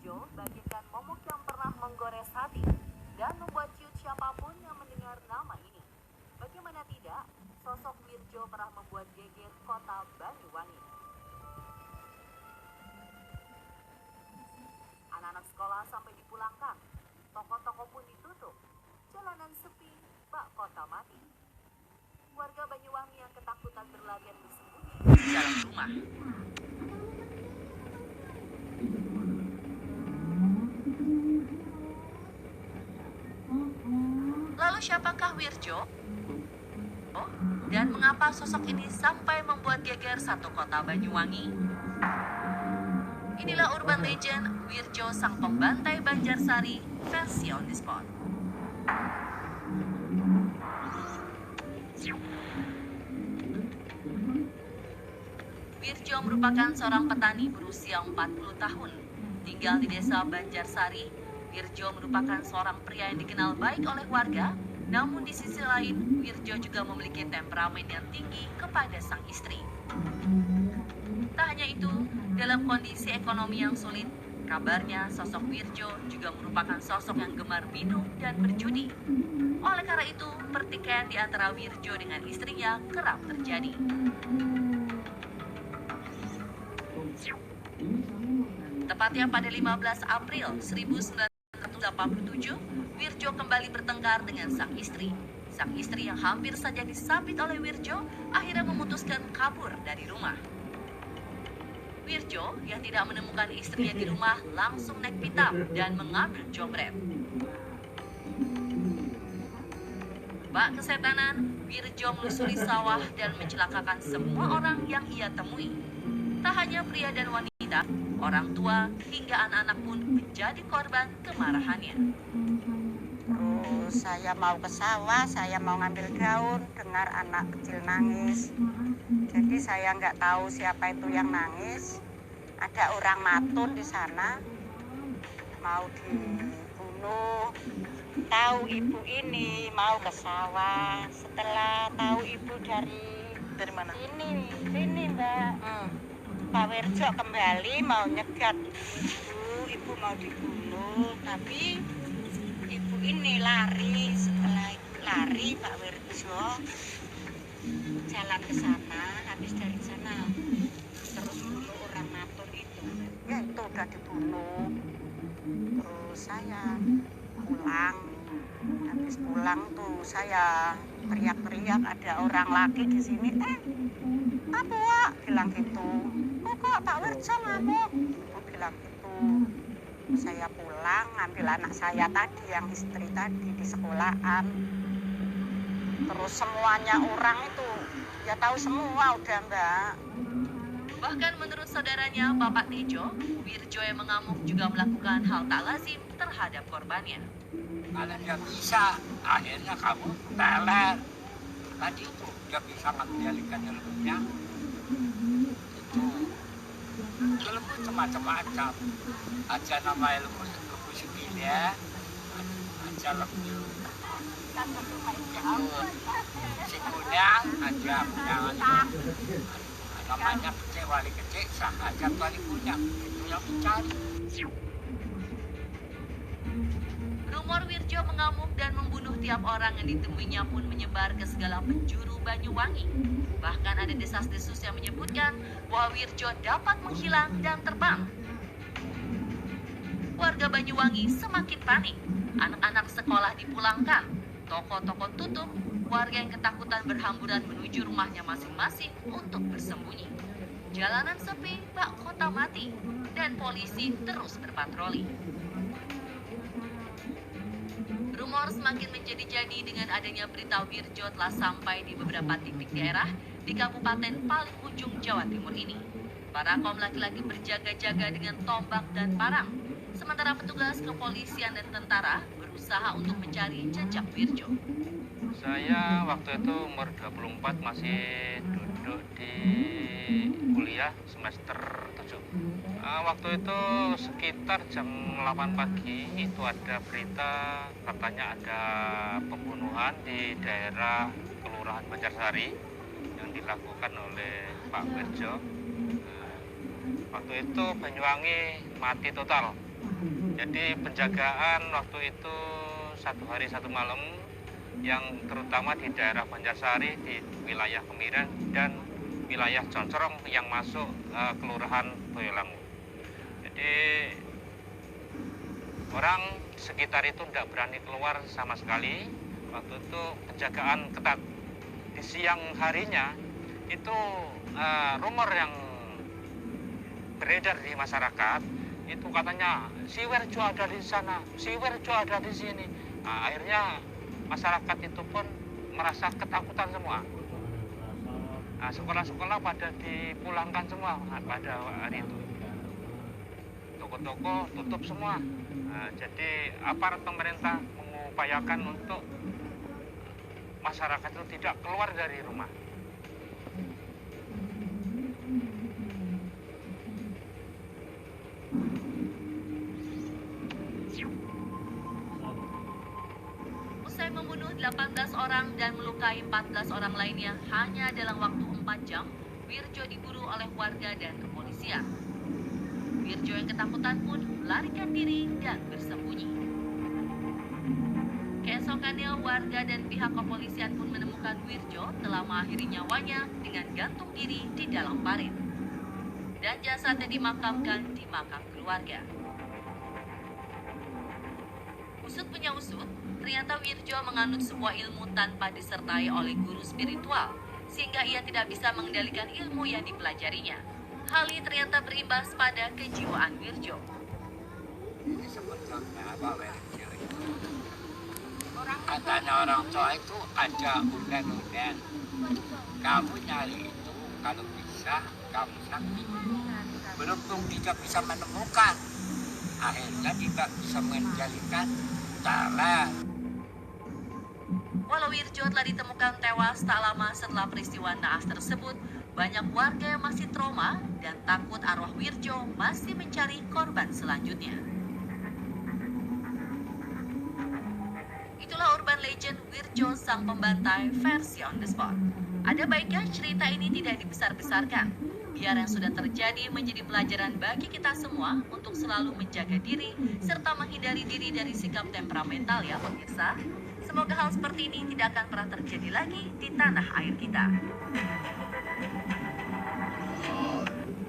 Wirjo bagaikan momok yang pernah menggores hati dan membuat ciut siapapun yang mendengar nama ini. Bagaimana tidak, sosok Wirjo pernah membuat geger kota Banyuwangi. Anak-anak sekolah sampai dipulangkan, toko-toko pun ditutup, jalanan sepi, bak kota mati. Warga Banyuwangi yang ketakutan berlarian bersembunyi di dalam rumah. Lalu siapakah Wirjo? Dan mengapa sosok ini sampai membuat geger satu kota Banyuwangi? Inilah urban legend Wirjo sang pembantai Banjarsari versi on the spot. Wirjo merupakan seorang petani berusia 40 tahun. Tinggal di desa Banjarsari, Wirjo merupakan seorang pria yang dikenal baik oleh warga. Namun di sisi lain, Wirjo juga memiliki temperamen yang tinggi kepada sang istri. Tak hanya itu, dalam kondisi ekonomi yang sulit, kabarnya sosok Wirjo juga merupakan sosok yang gemar minum dan berjudi. Oleh karena itu, pertikaian di antara Wirjo dengan istrinya kerap terjadi. Tepatnya pada 15 April 1987, Wirjo kembali bertengkar dengan sang istri. Sang istri yang hampir saja disabit oleh Wirjo akhirnya memutuskan kabur dari rumah. Wirjo yang tidak menemukan istrinya di rumah langsung naik pitam dan mengambil jomret. Bak kesetanan, Wirjo melusuri sawah dan mencelakakan semua orang yang ia temui. Tak hanya pria dan wanita, orang tua hingga anak-anak pun menjadi korban kemarahannya. Terus saya mau ke sawah, saya mau ngambil daun, dengar anak kecil nangis. Jadi saya nggak tahu siapa itu yang nangis. Ada orang matun di sana, mau dibunuh. Tahu ibu ini mau ke sawah. Setelah tahu ibu dari mana? Sini Mbak. Pak Wirjo kembali mau nyegat ibu mau dibunuh, tapi ibu ini lari. Setelah ibu lari, Pak Wirjo jalan ke sana, habis dari sana terus bunuh orang matun itu. Ya itu udah dibunuh. Terus saya pulang, habis pulang tuh saya teriak-teriak, ada orang laki di sini, apa Wak? Bilang gitu. Kok Pak Wirjo ngamuk? Ibu bilang gitu. Saya pulang ngambil anak saya tadi, yang istri tadi di sekolahan. Terus semuanya orang itu ya tahu semua udah Mbak. Bahkan menurut saudaranya Bapak Tejo, Wirjo yang mengamuk juga melakukan hal tak lazim terhadap korbannya. Kalau nggak bisa, akhirnya kamu teler. Tadi itu dia bisa mengendalikan ilmunya. Itu ilmu macam-macam. Aja nama ilmu segini, aja lebih. Sikunya aja punya namanya kecil wali kecil, sah aja wali punya. Itu yang dicari. Rumor Wirjo mengamuk dan membunuh tiap orang yang ditemuinya pun menyebar ke segala penjuru Banyuwangi. Bahkan ada desas-desus yang menyebutkan bahwa Wirjo dapat menghilang dan terbang. Warga Banyuwangi semakin panik. Anak-anak sekolah dipulangkan, toko-toko tutup, warga yang ketakutan berhamburan menuju rumahnya masing-masing untuk bersembunyi. Jalanan sepi, bak kota mati, dan polisi terus berpatroli. Rumor semakin menjadi-jadi dengan adanya berita Wirjo telah sampai di beberapa titik daerah di kabupaten paling ujung Jawa Timur ini. Para kaum laki-laki berjaga-jaga dengan tombak dan parang, sementara petugas kepolisian dan tentara berusaha untuk mencari jejak Wirjo. Saya waktu itu umur 24, masih duduk di kuliah semester 7. Waktu itu sekitar jam 8 pagi itu ada berita katanya ada pembunuhan di daerah Kelurahan Banjarsari yang dilakukan oleh Pak Wirjo. Waktu itu Banyuwangi mati total, Jadi penjagaan waktu itu 1 hari 1 malam, yang terutama di daerah Banjarsari, di wilayah Kemiren dan wilayah Concorong yang masuk Kelurahan Boyolangu. Jadi orang sekitar itu tidak berani keluar sama sekali. Waktu itu penjagaan ketat. Di siang harinya itu rumor yang beredar di masyarakat itu katanya si Wirjo ada di sana, si Wirjo ada di sini. Nah, akhirnya masyarakat itu pun merasa ketakutan semua. Nah, sekolah-sekolah pada dipulangkan semua pada hari itu. Toko-toko tutup semua. Nah, jadi aparat pemerintah mengupayakan untuk masyarakat itu tidak keluar dari rumah. Usai membunuh 18 orang dan melukai 14 orang lainnya hanya dalam waktu 4 jam, Wirjo diburu oleh warga dan kepolisian. Wirjo yang ketakutan pun melarikan diri dan bersembunyi. Keesokannya warga dan pihak kepolisian pun menemukan Wirjo telah mengakhiri nyawanya dengan gantung diri di dalam parit. Dan jasadnya dimakamkan di makam keluarga. Usut punya usut, ternyata Wirjo menganut sebuah ilmu tanpa disertai oleh guru spiritual, sehingga ia tidak bisa mengendalikan ilmu yang dipelajarinya. Hal ini ternyata berimbas pada kejiwaan Wirjo. Ini sebetulnya Pak Wirjo itu, katanya orang tua itu ada unen-unen. Kamu nyari itu kalau bisa kamu sakti. Beruntung tidak bisa menemukan, akhirnya tidak bisa mengendalikan teler. Walau Wirjo telah ditemukan tewas tak lama setelah peristiwa naas tersebut, banyak warga yang masih trauma dan takut arwah Wirjo masih mencari korban selanjutnya. Itulah urban legend Wirjo sang pembantai versi on the spot. Ada baiknya cerita ini tidak dibesar-besarkan, biar yang sudah terjadi menjadi pelajaran bagi kita semua untuk selalu menjaga diri serta menghindari diri dari sikap temperamental ya pemirsa. Semoga hal seperti ini tidak akan pernah terjadi lagi di tanah air kita.